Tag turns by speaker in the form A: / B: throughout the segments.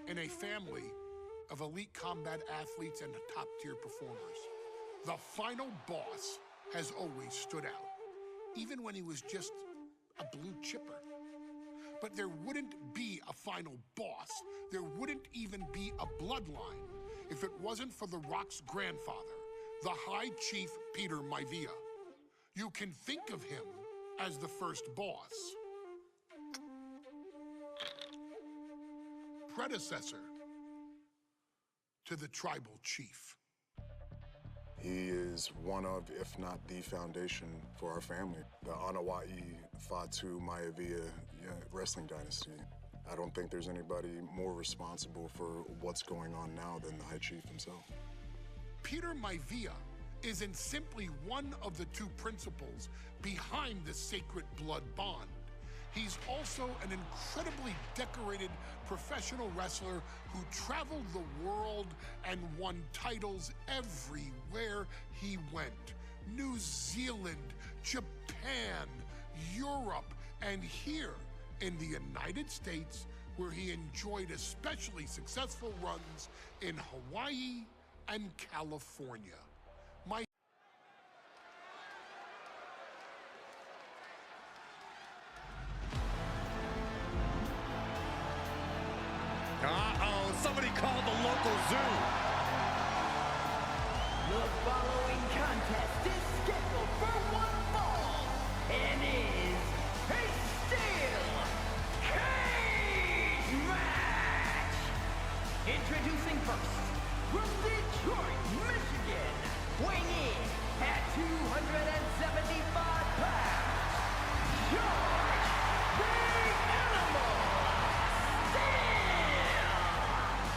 A: in a family of elite combat athletes and top-tier performers. The final boss has always stood out, even when he was just a blue chipper. But there wouldn't be a final boss, there wouldn't even be a bloodline if it wasn't for The Rock's grandfather, the High Chief Peter Maivia. You can think of him as the first boss. Predecessor to the tribal chief.
B: He is one of, if not the foundation for our family. The Anawa'i Fatu Maivia wrestling dynasty. I don't think there's anybody more responsible for what's going on now than the High Chief himself.
A: Peter Maivia isn't simply one of the two principals behind the sacred blood bond. He's also an incredibly decorated professional wrestler who traveled the world and won titles everywhere he went. New Zealand, Japan, Europe, and here in the United States, where he enjoyed especially successful runs in Hawaii and California.
C: Somebody called the local zoo.
D: The following contest is scheduled for one fall and is a steel cage match. Introducing first, from Detroit, Michigan, weighing in at 275 pounds, George the Animal Steel.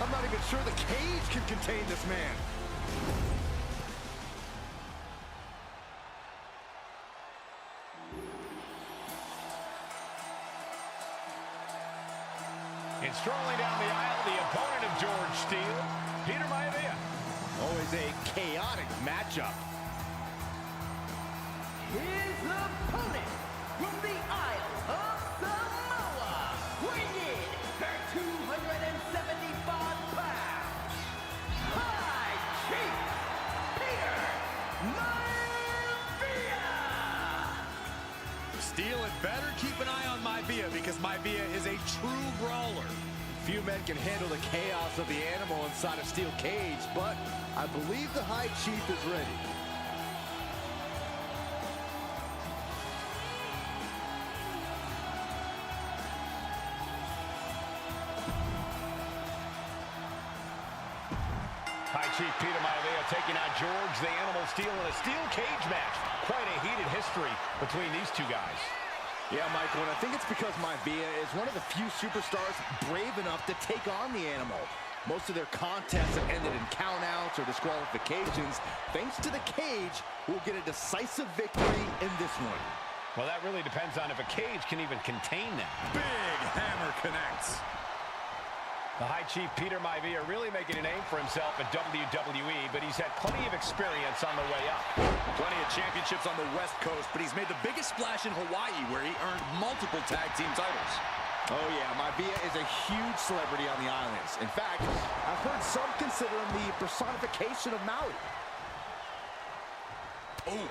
C: I'm not even sure the cage can contain this man.
E: And strolling down the aisle, the opponent of George Steele, Peter Maivia.
C: Always a chaotic matchup.
D: His opponent from the Isle of Samoa, weighing in at 275 pounds, High Chief Peter Maivia.
C: Steele had better keep an eye on Maivia because Maivia is a true brawler. Few men can handle the chaos of the animal inside a steel cage, but I believe the High Chief is ready.
E: High Chief Peter Maivia taking on George the Animal Steele in a steel cage match. Quite a heated history between these two guys.
C: Yeah, Michael, and I think it's because Maivia is one of the few superstars brave enough to take on the animal. Most of their contests have ended in countouts or disqualifications. Thanks to the cage, we'll get a decisive victory in this one.
E: Well, that really depends on if a cage can even contain them.
C: Big hammer connects.
E: The High Chief Peter Maivia really making a name for himself at WWE, but he's had plenty of experience on the way up.
C: Plenty of championships on the West Coast, but he's made the biggest splash in Hawaii, where he earned multiple tag team titles. Oh yeah, Maivia is a huge celebrity on the islands. In fact, I've heard some consider him the personification of Maui. Oh.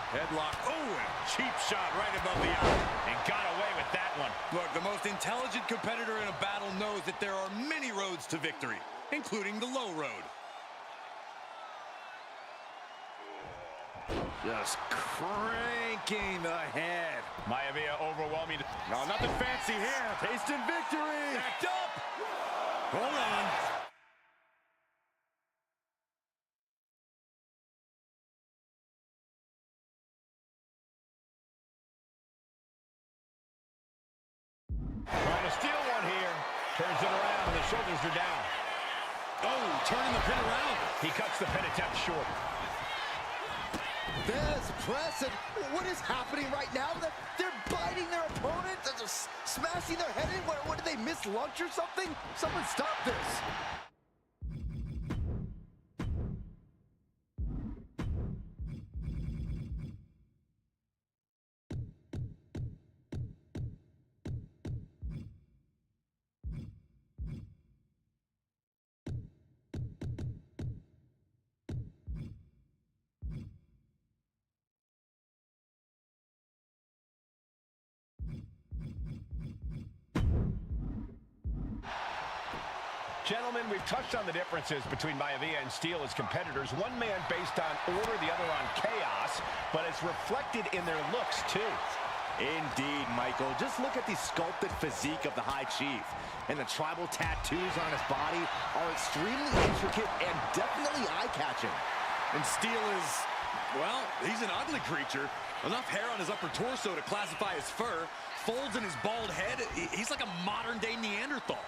C: Headlock. Oh, and cheap shot right above the eye.
E: And got away with that one.
C: Look, the most intelligent competitor in a battle knows that there are many roads to victory, including the low road. Just cranking the head.
E: Maivia overwhelming.
C: No, nothing fancy here. Tasting victory. Backed up. Hold on.
E: Trying to steal one here. Turns it around and the shoulders are down.
C: Oh, turning the pin around.
E: He cuts the pin attempt short.
C: There's press, and what is happening right now? They're biting their opponent. They're just smashing their head in. What did they miss lunch or something? Someone stop this.
E: Gentlemen, we've touched on the differences between Maivia and Steel as competitors. One man based on order, the other on chaos, but it's reflected in their looks, too.
C: Indeed, Michael. Just look at the sculpted physique of the High Chief. And the tribal tattoos on his body are extremely intricate and definitely eye-catching.
F: And Steel is, well, he's an ugly creature. Enough hair on his upper torso to classify as fur. Folds in his bald head. He's like a modern-day Neanderthal.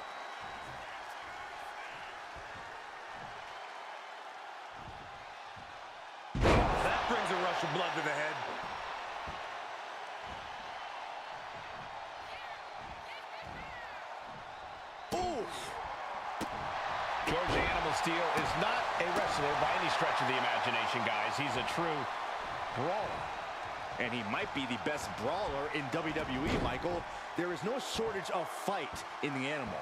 F: That brings a rush of blood to the head.
E: George the Animal Steel is not a wrestler by any stretch of the imagination, guys. He's a true brawler.
C: And he might be the best brawler in WWE, Michael. There is no shortage of fight in the Animal.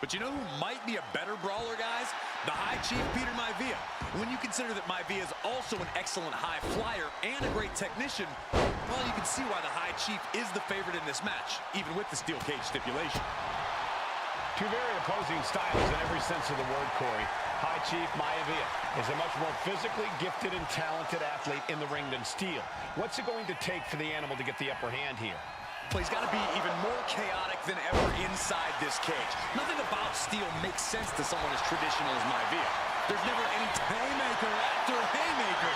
F: But you know who might be a better brawler, guys? The High Chief, Peter Maivia. When you consider that Maivia is also an excellent high flyer and a great technician, well, you can see why the High Chief is the favorite in this match, even with the steel cage stipulation.
E: Two very opposing styles in every sense of the word, Corey. High Chief Maivia is a much more physically gifted and talented athlete in the ring than Steel. What's it going to take for the Animal to get the upper hand here?
F: Well, he's got to be even more chaotic than ever inside this cage. Nothing about Steel makes sense to someone as traditional as Maivia. There's never any haymaker after haymaker.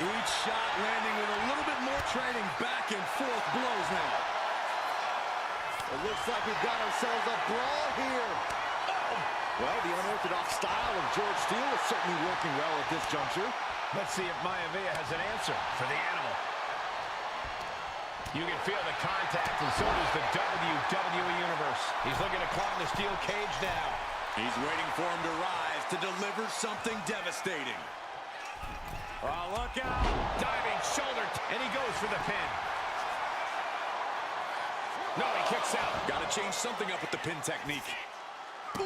F: Each shot landing with a little bit more training, back and forth blows now.
C: It looks like we've got ourselves a brawl here. Well, the unorthodox style of George Steel is certainly working well at this juncture.
E: Let's see if Maivia has an answer for the Animal. You can feel the contact, and so does the WWE Universe. He's looking to climb the steel cage now.
F: He's waiting for him to rise to deliver something devastating.
E: Oh, look out. Diving shoulder, and he goes for the pin. No, he kicks out.
F: Got to change something up with the pin technique.
E: Ooh.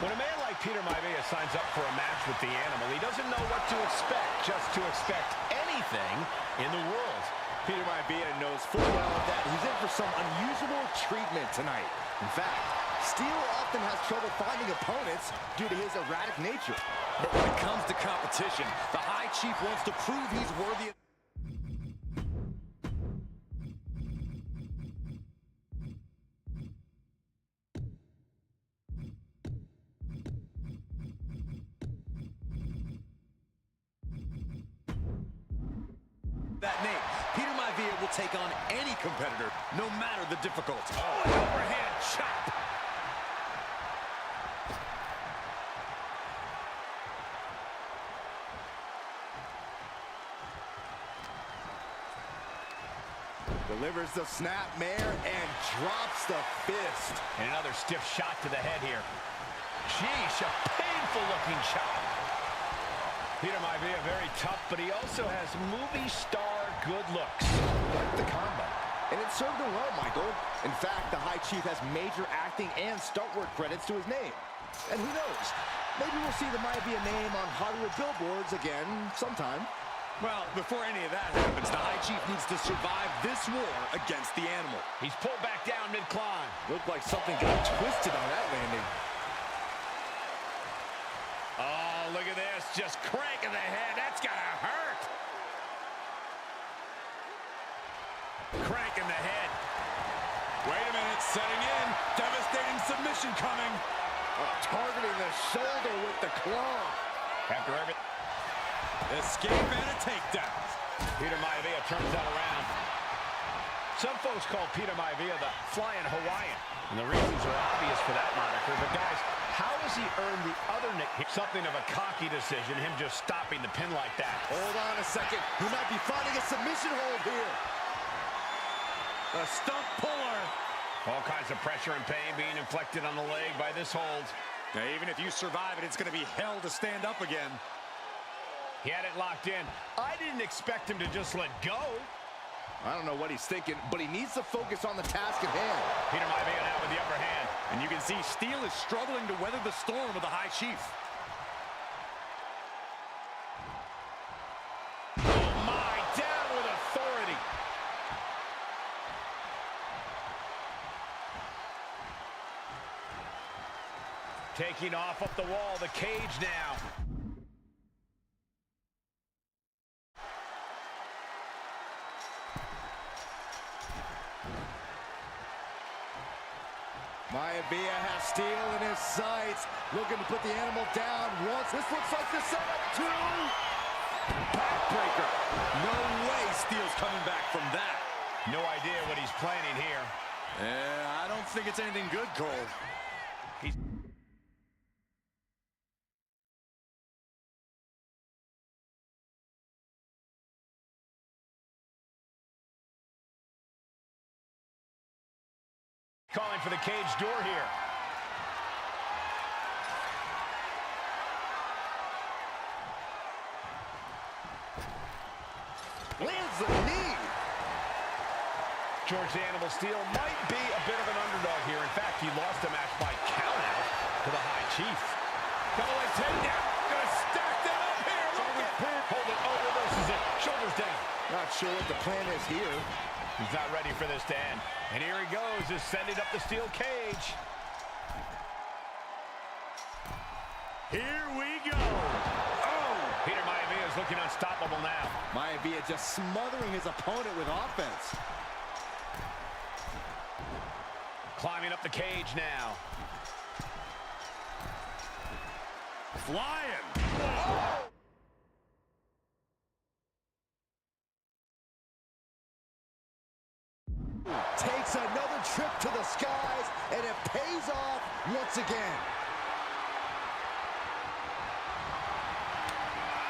E: When a man like Peter Maivia signs up for a match with the Animal, he doesn't know what to expect, just to expect anything in the world.
C: Peter Maivia knows full well that he's in for some unusual treatment tonight. In fact, Steel often has trouble finding opponents due to his erratic nature.
F: But when it comes to competition, the High Chief wants to prove he's worthy. That name, Peter Maivia will take on any competitor, no matter the difficulty.
E: Oh, an overhand chop.
C: Delivers the snapmare and drops the fist.
E: And another stiff shot to the head here. Sheesh, a painful-looking chop. Peter Maivia very tough, but he also has movie star good looks. Like the combo.
C: And it served him well, Michael. In fact, the High Chief has major acting and stunt work credits to his name. And who knows? Maybe we'll see the Maivia name on Hollywood billboards again sometime.
F: Well, before any of that happens, the High Chief needs to survive this war against the Animal.
E: He's pulled back down mid-climb.
C: Looked like something got twisted on that landing.
E: Oh, look at this. Just cranking the head. That's gotta hurt. Cranking the head.
F: Wait a minute, setting in. Devastating submission coming.
C: Targeting the shoulder with the claw.
E: After everything.
F: Escape and a takedown.
E: Peter Maivia turns that around. Some folks call Peter Maivia the Flying Hawaiian. And the reasons are obvious for that moniker. But guys, how does he earn the other nickname? Something of a cocky decision, him just stopping the pin like that.
C: Hold on a second. He might be finding a submission hold here.
F: A stump puller.
E: All kinds of pressure and pain being inflicted on the leg by this hold.
F: Now, even if you survive it, it's going to be hell to stand up again.
E: He had it locked in. I didn't expect him to just let go.
C: I don't know what he's thinking, but he needs to focus on the task at hand.
E: Peter Maivia now with the upper hand.
F: And you can see Steel is struggling to weather the storm of the High Chief.
E: Oh my, down with authority. taking off up the wall, the cage now.
C: Maivia has steel in his sights, looking to put the animal down once. This looks like the setup, two. Backbreaker.
F: No way Steel's coming back from that.
E: No idea what he's planning here.
F: I don't think it's anything good, Cole.
E: He's calling for the cage door here.
C: Lands the knee.
E: George the Animal Steel might be a bit of an underdog here. In fact, he lost the match by countout to the High Chief.
F: Double leg takedown. Gonna stack that up here. Look at
E: Hold it. Oh, reverses it. Shoulders down.
C: Not sure what the plan is here.
E: He's not ready for this to end. And here he goes, is sending up the steel cage.
F: Here we go. Oh!
E: Peter Maivia is looking unstoppable now.
C: Maivia just smothering his opponent with offense.
E: Climbing up the cage now.
F: Flying.
C: Oh! Takes another trip to the skies, and it pays off once again.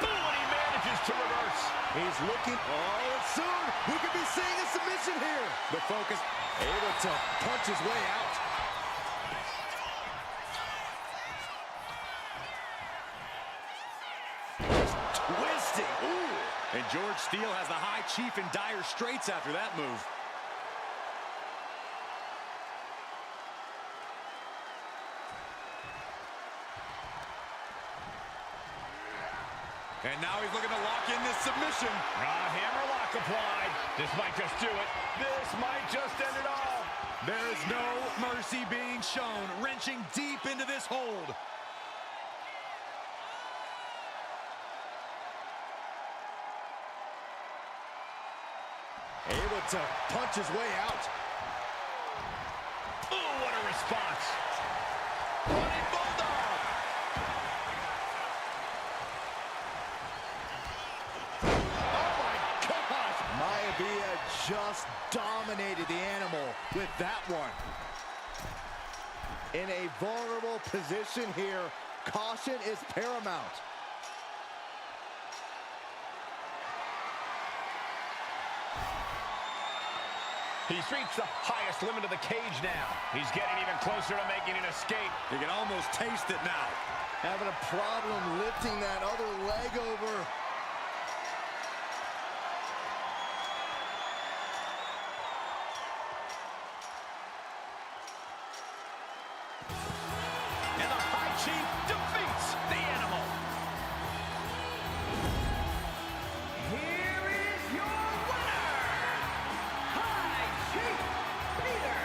E: Boom, and he manages to reverse.
C: He's looking, oh, and soon we could be seeing a submission here. The focus, able to punch his way out. Just twisting, ooh.
F: And George Steele has the High Chief in dire straits after that move. And now he's looking to lock in this submission.
E: Hammerlock applied. This might just do it. This might just end it all.
F: There is no mercy being shown, wrenching deep into this hold.
C: Able to punch his way out.
E: Oh, what a response.
F: Running Bulldog.
C: Oh my gosh! Maivia just dominated the animal with that one. In a vulnerable position here, caution is paramount.
E: He's reached the highest limit of the cage now. He's getting even closer to making an escape.
F: You can almost taste it now.
C: Having a problem lifting that other leg over.
F: And the High Chief defeats the animal.
D: Here is your winner, High Chief Peter.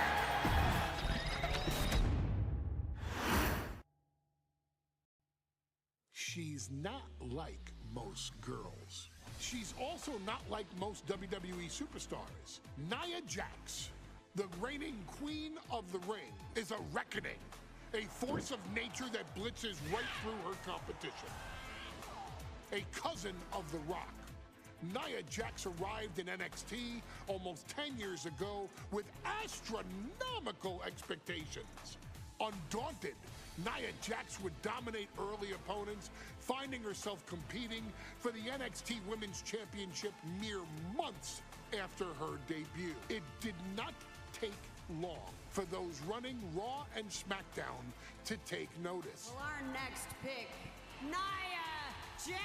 A: She's not like most girls. She's also not like most WWE superstars. Nia Jax, the reigning queen of the ring, is a reckoning, a force of nature that blitzes right through her competition. A cousin of The Rock, Nia Jax arrived in NXT almost 10 years ago with astronomical expectations. Undaunted, Nia Jax would dominate early opponents, finding herself competing for the NXT Women's Championship mere months after her debut. It did not take long for those running Raw and SmackDown to take notice.
G: Well, our next pick, Nia Jax.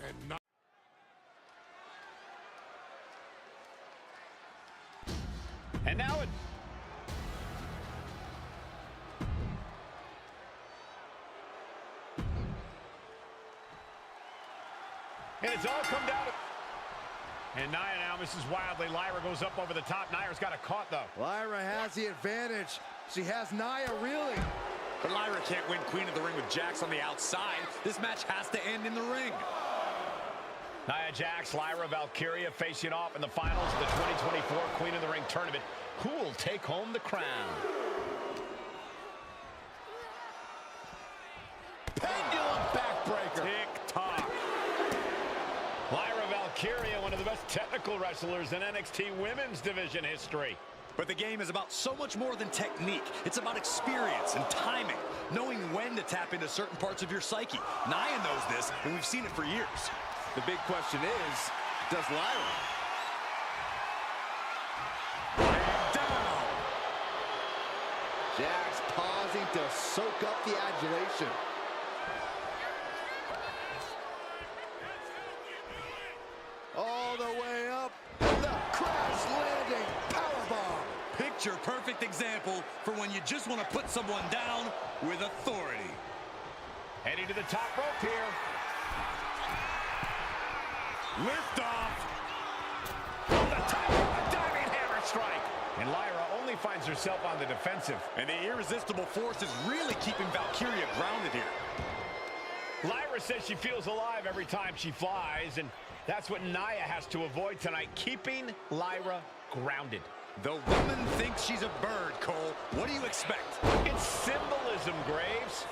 A: And not
E: And now it... And it's all come down to... And Nia now misses wildly. Lyra goes up over the top. Nia's got it caught, though.
C: Lyra has the advantage. She has Nia reeling.
F: But Lyra can't win Queen of the Ring with Jax on the outside. This match has to end in the ring.
E: Nia Jax, Lyra Valkyria facing off in the finals of the 2024 Queen of the Ring tournament. Who will take home the crown?
C: Pendulum backbreaker.
E: Tick-tock. Lyra Valkyria, one of the best technical wrestlers in NXT Women's Division history.
F: But the game is about so much more than technique. It's about experience and timing, knowing when to tap into certain parts of your psyche. Nia knows this, and we've seen it for years.
C: The big question is, does Lyra?
F: Down.
C: Jax pausing to soak up the adulation. All the way up, and the crash landing powerbomb.
F: Picture-perfect example for when you just want to put someone down with authority.
E: Heading to the top rope here.
F: Lift off.
E: From the top, a diving hammer strike. And Lyra only finds herself on the defensive.
F: And the irresistible force is really keeping Valkyria grounded here.
E: Lyra says she feels alive every time she flies, and that's what Nia has to avoid tonight, keeping Lyra grounded.
F: The woman thinks she's a bird, Cole. What do you expect?
E: It's symbolism, Graves.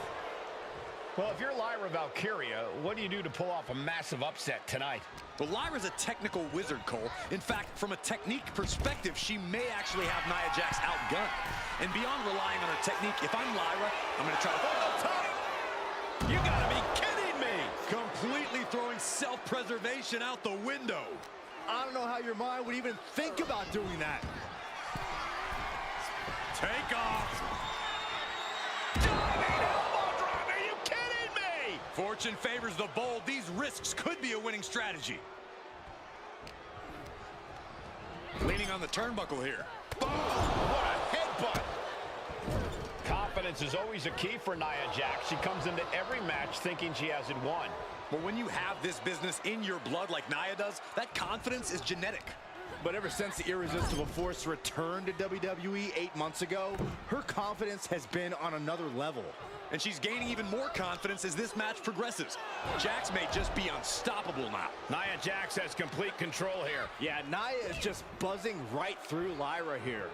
E: Well, if you're Lyra Valkyria, what do you do to pull off a massive upset tonight?
F: Well, Lyra's a technical wizard, Cole. In fact, from a technique perspective, she may actually have Nia Jax outgunned. And beyond relying on her technique, if I'm Lyra, I'm going to try to hold up top.
E: You gotta be kidding me!
F: Completely throwing self-preservation out the window.
C: I don't know how your mind would even think about doing that.
F: Take off.
E: Diving elbow drop, are you kidding me?
F: Fortune favors the bold. These risks could be a winning strategy. Leaning on the turnbuckle here.
E: Boom! What a headbutt! Confidence is always a key for Nia Jax. She comes into every match thinking she has it won.
F: But when you have this business in your blood like Nia does, that confidence is genetic.
C: But ever since the irresistible force returned to WWE 8 months ago, her confidence has been on another level.
F: And she's gaining even more confidence as this match progresses. Jax may just be unstoppable now.
E: Nia Jax has complete control here.
C: Yeah, Nia is just buzzing right through Lyra here.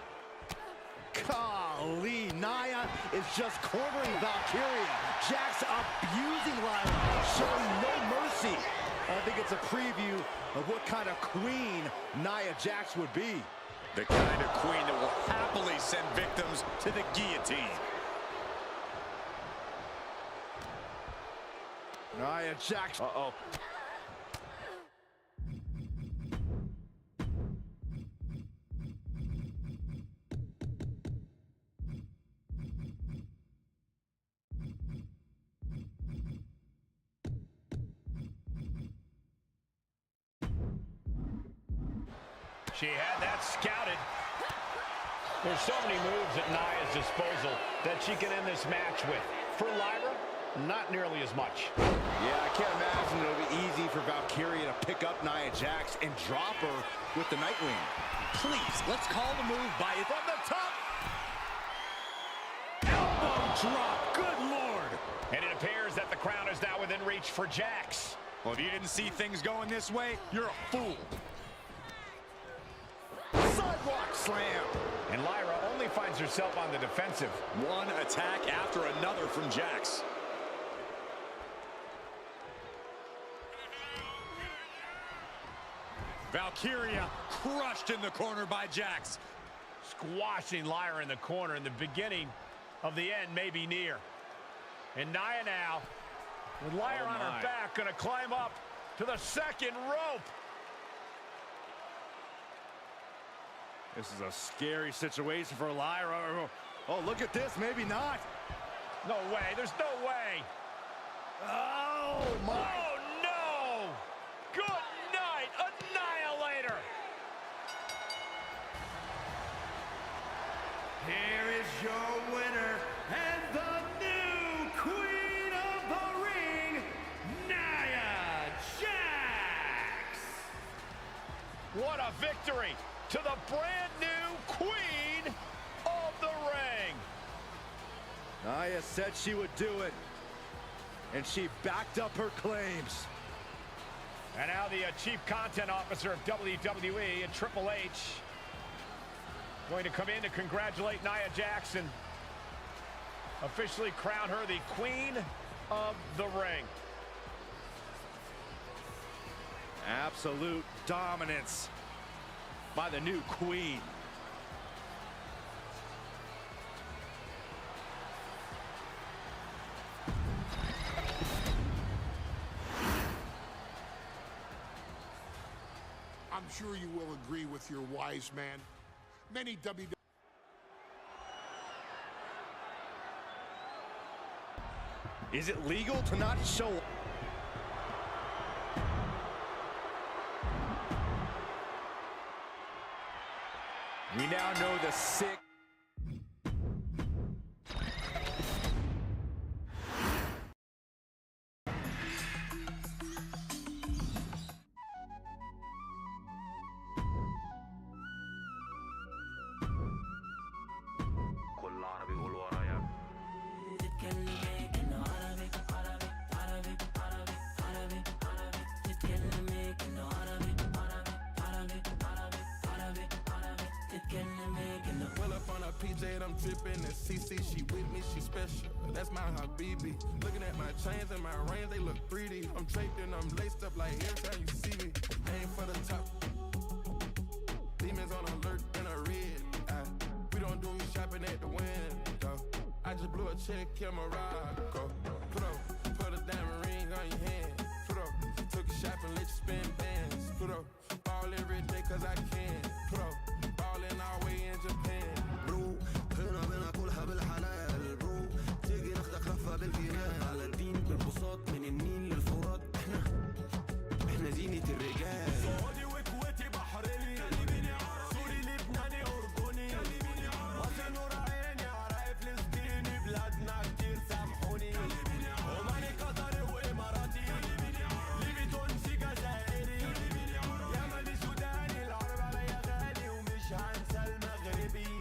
C: Golly, Nia is just cornering Valkyria. Jax abusing Lyra, showing no mercy. I think it's a preview of what kind of queen Nia Jax would be.
F: The kind of queen that will happily send victims to the guillotine.
C: Nia Jax.
E: Uh-oh. She had that scouted. There's so many moves at Nia's disposal that she can end this match with. For Lyra, not nearly as much.
C: Yeah, I can't imagine it'll be easy for Valkyria to pick up Nia Jax and drop her with the Nightwing.
F: Please, let's call the move by it.
E: From the top.
F: Elbow drop. Good Lord.
E: And it appears that the crown is now within reach for Jax.
F: Well, if you didn't see things going this way, you're a fool.
C: Sidewalk slam.
E: And Lyra only finds herself on the defensive.
F: One attack after another from Jax. Valkyria crushed in the corner by Jax.
E: Squashing Lyra in the corner, and the beginning of the end may be near. And Nia now, with Lyra on her back, gonna climb up to the second rope.
C: This is a scary situation for Lyra. Oh, look at this. Maybe not.
E: No way. There's no way.
C: Oh, my.
E: Oh, no. Good night, Annihilator.
D: Here is your winner and the new Queen of the Ring, Nia Jax.
E: What a victory to the brand new Queen of the Ring.
C: Nia said she would do it, and she backed up her claims.
E: And now the Chief Content Officer of WWE and Triple H going to come in to congratulate Nia Jax, officially crown her the Queen of the Ring.
C: Absolute dominance by the new Queen.
A: I'm sure you will agree with your wise man. Many WWE...
C: Is it legal to not show? We now know the sick.
H: PJ, I'm tripping, and CC, she with me, she special. That's my Habibi. Looking at my chains and my rings, they look 3D. I'm draped and I'm laced up like every time you see me. Aim for the top. Demons on alert in a red eye. We don't do shopping at the window. I just blew a check in Morocco. Put a diamond ring on your hand. Took a shopping, let you spend bands. Ball every day cause I can. Ballin' all way in Japan.
I: هنا بناكلها بالحلال برو تيجي ناخدك لفه بالفيران على الدين بالبساط من النيل للفرات احنا زينة الرجال
H: سعودي وكويتي بحريني سوري لبناني اردني مصر نور عيني عرايا فلسطيني بلادنا كتير سامحوني عماني قطري واماراتي ليبي تونسي جزائري يمني سوداني العرب عليا غالي ومش هنسى المغربي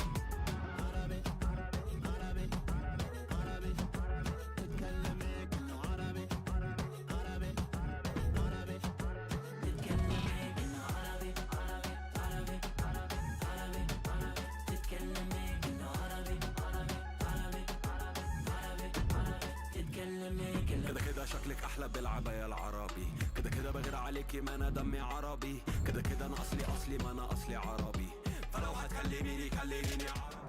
I: كده كده شكلك احلى بالعباية العربي كده كده بغير عليكي ما انا دمي عربي كده كده انا اصلي ما انا اصلي عربي فلو هتكلميني كلميني عربي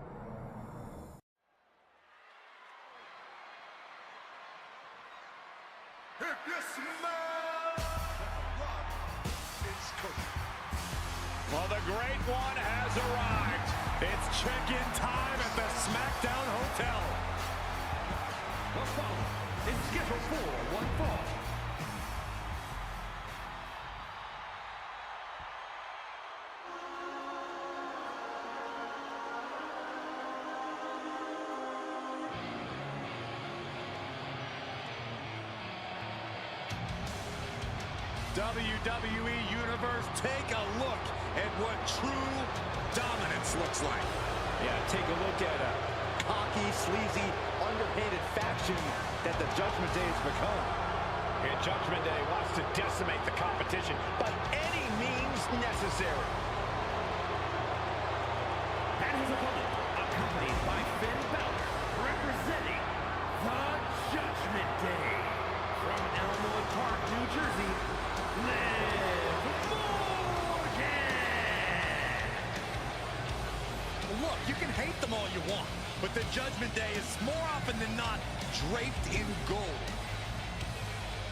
E: Well, the great one has arrived. It's check-in time at the SmackDown Hotel.
D: The following is scheduled for one fall.
C: WWE Universe, take a look at what true dominance looks like. Yeah, take a look at a cocky, sleazy, underhanded faction that the Judgment Day has become.
E: And Judgment Day wants to decimate the competition by any means necessary.
D: And his opponent, accompanied by Finn Balor, representing the Judgment Day. From Elmwood Park, New Jersey, Liv Morgan!
F: Look, you can hate them all you want, but the Judgment Day is more often than not draped in gold.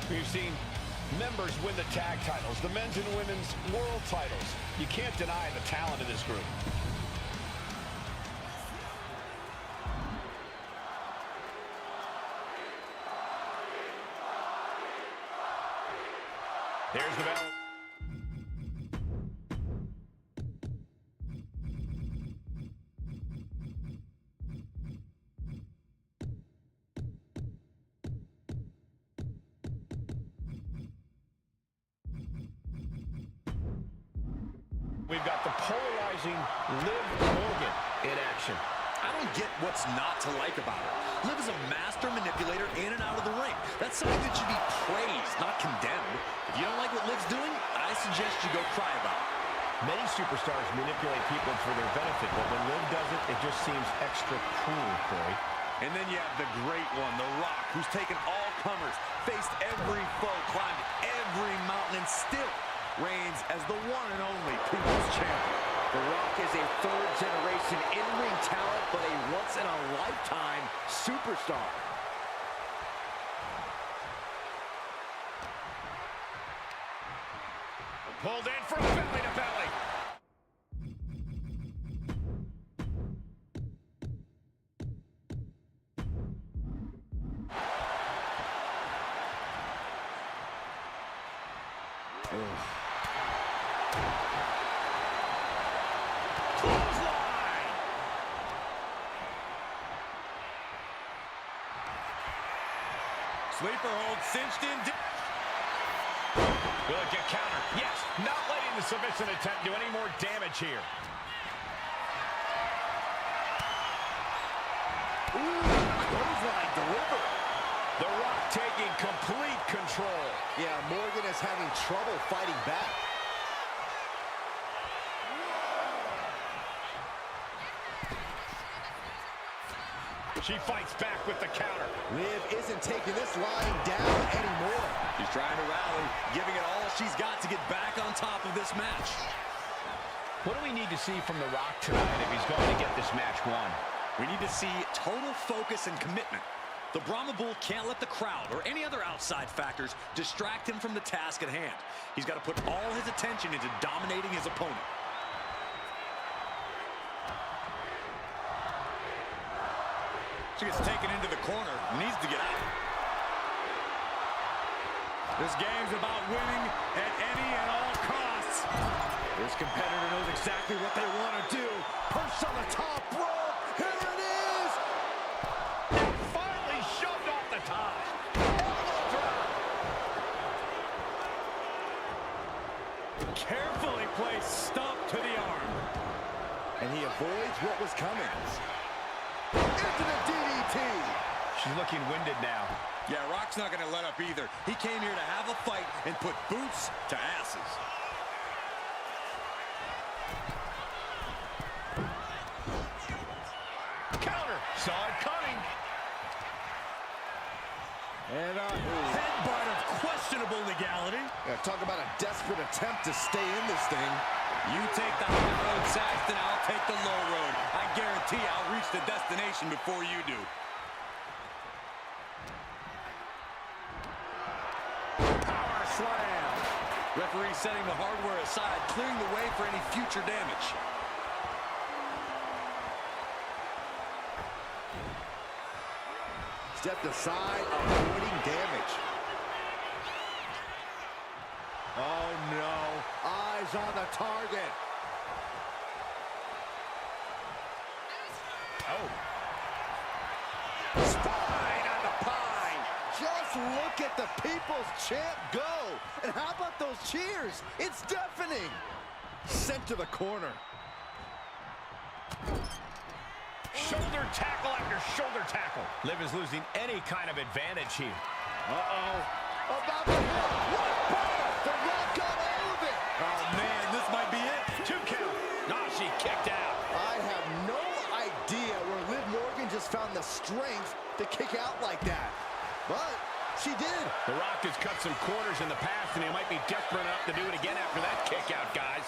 E: We've seen members win the tag titles, the men's and women's world titles. You can't deny the talent of this group. There's the bell. We've got the polarizing Liv Morgan in action.
F: I don't get what's not to like about her. Liv is a master manipulator in and out of the ring. That's something that should be praised, not condemned. If you don't like what Liv's doing, I suggest you go cry about it.
E: Many superstars manipulate people for their benefit, but when Liv does it, it just seems extra cruel, Corey.
F: And then you have the great one, The Rock, who's taken all comers, faced every foe, climbed every mountain, and still reigns as the one and only People's Champion.
C: The Rock is a third-generation in-ring talent, but a once-in-a-lifetime superstar.
E: Pulled in from belly to belly.
F: Sleeper hold cinched in.
E: Will it get countered? Yes, not letting the submission attempt do any more damage here.
C: Ooh, clothesline delivered.
E: The Rock taking complete control.
C: Yeah, Morgan is having trouble fighting back.
E: She fights back with the counter.
C: Liv isn't taking this lying down anymore.
F: She's trying to rally, giving it all she's got to get back on top of this match.
E: What do we need to see from The Rock tonight if he's going to get this match won?
F: We need to see total focus and commitment. The Brahma Bull can't let the crowd or any other outside factors distract him from the task at hand. He's got to put all his attention into dominating his opponent. She gets taken into the corner, needs to get out. This game's about winning at any and all costs.
C: This competitor knows exactly what they want to do. Perched on the top rope. Here it is.
E: And finally shoved off the top.
F: Carefully placed stomp to the arm.
C: And he avoids what was coming. Into the DDT.
E: She's looking winded now.
F: Yeah, Rock's not going to let up either. He came here to have a fight and put boots to asses.
E: Counter. Saw it coming.
C: And
F: Headbutt of questionable legality.
C: yeah, talk about a desperate attempt to stay in this thing.
F: You take the high road, Saxton, I'll take the low road. I guarantee I'll reach the destination before you do.
C: Power slam.
F: Referee setting the hardware aside, clearing the way for any future damage.
C: Stepped aside, avoiding damage. Oh no, eyes on the target.
E: Oh.
C: Spine on the pine. Just look at the People's Champ go. And how about those cheers? It's deafening. Sent to the corner.
E: Shoulder tackle after shoulder tackle. Liv is losing any kind of advantage here.
C: Uh-oh. About to hit. What power? The Rock got all of it.
F: Oh, man, this might be it.
E: 2 count. Nah, she kicked out.
C: I have no idea where Liv Morgan just found the strength to kick out like that. But she did.
E: The Rock has cut some corners in the past, and he might be desperate enough to do it again after that kick out, guys.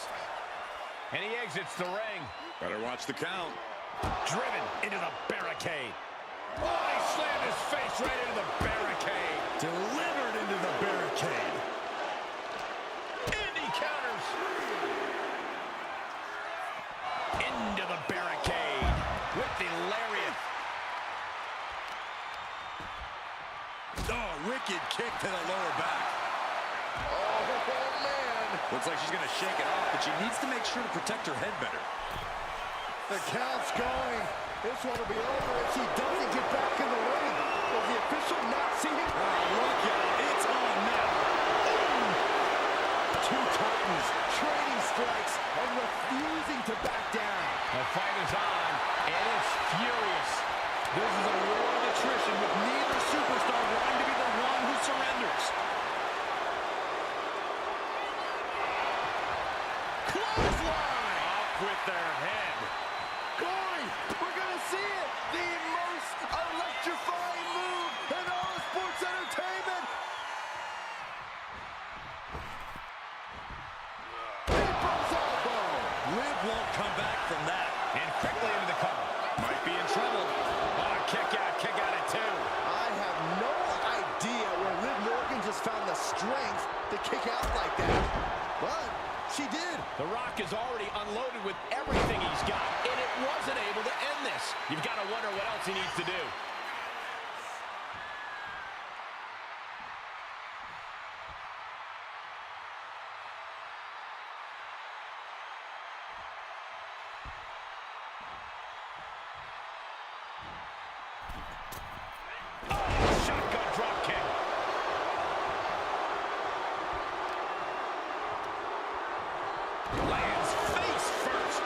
E: And he exits the ring.
F: Better watch the count.
E: Driven into the barricade. Oh, he slammed his face right into the barricade.
F: Delivered into the barricade.
E: And he counters. Into the barricade with the lariat.
F: Oh, wicked kick to the lower back.
C: Oh, man.
F: Looks like she's going to shake it off, but she needs to make sure to protect her head better.
C: The count's going. This one will be over if she doesn't get back in the ring. Does the official not see him?
F: Oh, look out. It's on now.
C: Two Titans trading strikes and refusing to back down.
E: The fight is on, It is furious.
C: This is a war of attrition with neither superstar wanting to be the one who surrenders. Clothesline!
E: Off with their head.
C: Corey, we're going to see it. The most electrifying move in all of sports entertainment. People's elbow.
F: Liv won't come back from that.
E: And quickly into the cover.
F: Might be in trouble.
E: Oh, kick out at 2.
C: I have no idea where Liv Morgan just found the strength to kick out like that. But she did.
E: The Rock is already unloaded with everything he's got, and it wasn't able to end this. You've got to wonder what else he needs to do. Oh, shotgun drop kick. Lands face first.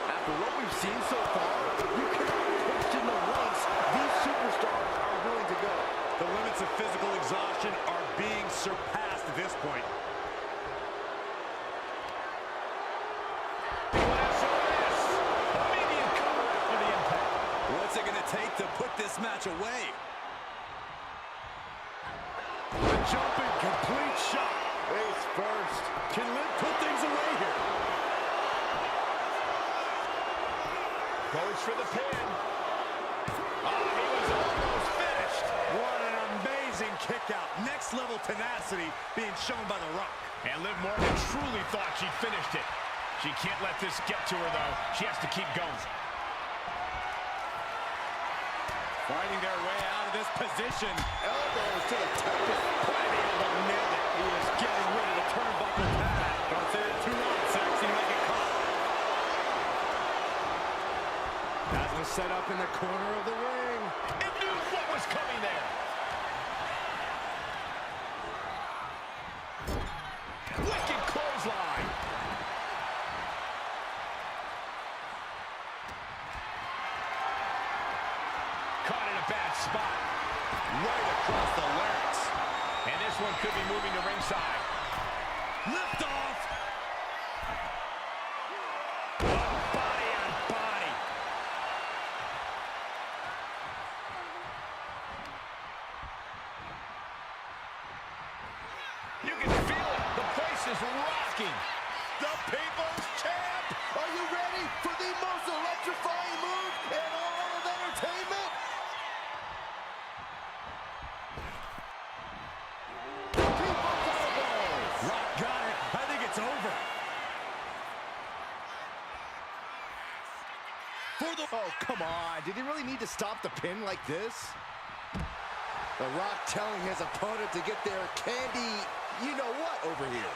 C: After what we've seen so far, you cannot question the lengths these superstars are willing to go.
F: The limits of physical exhaustion are being surpassed at this point.
E: Immediate cover after the impact.
F: What's it going to take to put this match away?
C: The jumping complete shot. Face first. Can Liv put things away here?
E: Goes for the pin. Oh, he was almost finished.
F: What an amazing kick out. Next level tenacity being shown by The Rock.
E: And Liv Morgan truly thought she'd finished it. She can't let this get to her, though. She has to keep going.
F: Fighting their way out of this position.
C: Elbows to the temple.
F: Plenty of them nailed it. He is getting rid of the turnbuckle pad. Don't say it too long, Sax. He might get caught.
C: Has him set up in the corner of the ring.
E: It knew what was coming there. Wicked clothesline. Caught in a bad spot.
F: Right across the larynx.
E: And this one could be moving to ringside.
F: Lift off.
E: Oh, body on body. You can feel it. The place is rocking.
C: The People's Champ! Are you ready for the most electrifying move in all of entertainment? The People's Elbow!
F: Rock got it. I think it's over.
C: Oh, come on. Did he really need to stop the pin like this? The Rock telling his opponent to get their candy, you know what, over here.